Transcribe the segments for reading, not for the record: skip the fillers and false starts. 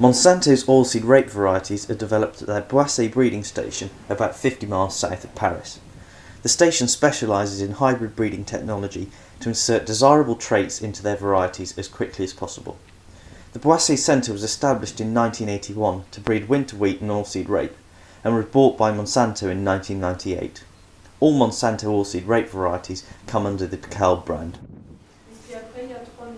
Monsanto's oilseed rape varieties are developed at their Boissay breeding station about 50 miles south of Paris. The station specialises in hybrid breeding technology to insert desirable traits into their varieties as quickly as possible. The Boissay Centre was established in 1981 to breed winter wheat and oilseed rape and was bought by Monsanto in 1998. All Monsanto oilseed rape varieties come under the DeKalb brand.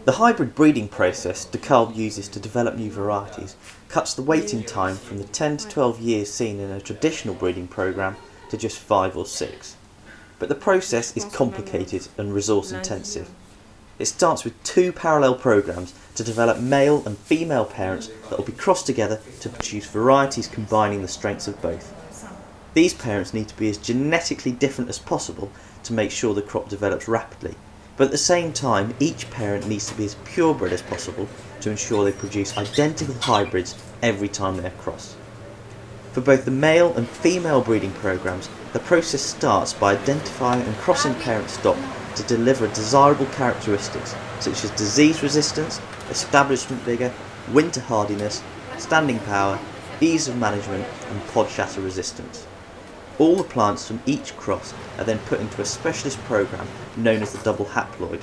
The hybrid breeding process DeKalb uses to develop new varieties cuts the waiting time from the 10 to 12 years seen in a traditional breeding programme to just 5 or 6. But the process is complicated and resource intensive. It starts with 2 parallel programmes to develop male and female parents that will be crossed together to produce varieties combining the strengths of both. These parents need to be as genetically different as possible to make sure the crop develops rapidly. But at the same time, each parent needs to be as purebred as possible to ensure they produce identical hybrids every time they are crossed. For both the male and female breeding programs, the process starts by identifying and crossing parent stock to deliver desirable characteristics such as disease resistance, establishment vigour, winter hardiness, standing power, ease of management and pod shatter resistance. All the plants from each cross are then put into a specialist programme known as the double haploid.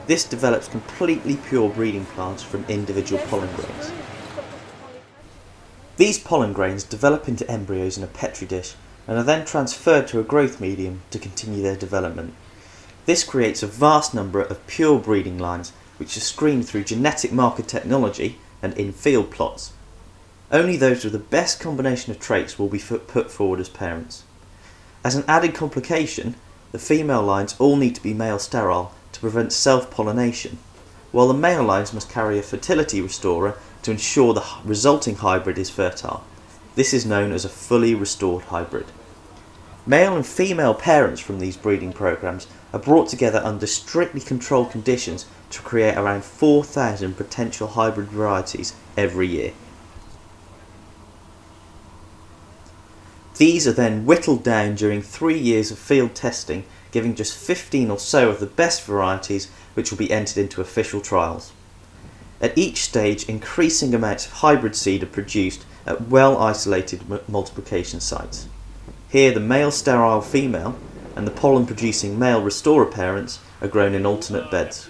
This develops completely pure breeding plants from individual pollen grains. These pollen grains develop into embryos in a petri dish and are then transferred to a growth medium to continue their development. This creates a vast number of pure breeding lines which are screened through genetic marker technology and in-field plots. Only those with the best combination of traits will be put forward as parents. As an added complication, the female lines all need to be male sterile to prevent self-pollination, while the male lines must carry a fertility restorer to ensure the resulting hybrid is fertile. This is known as a fully restored hybrid. Male and female parents from these breeding programs are brought together under strictly controlled conditions to create around 4,000 potential hybrid varieties every year. These are then whittled down during 3 years of field testing, giving just 15 or so of the best varieties which will be entered into official trials. At each stage, increasing amounts of hybrid seed are produced at well-isolated multiplication sites. Here the male sterile female and the pollen-producing male restorer parents are grown in alternate beds.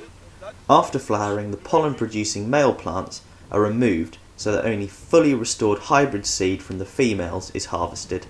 After flowering, the pollen-producing male plants are removed so that only fully restored hybrid seed from the females is harvested.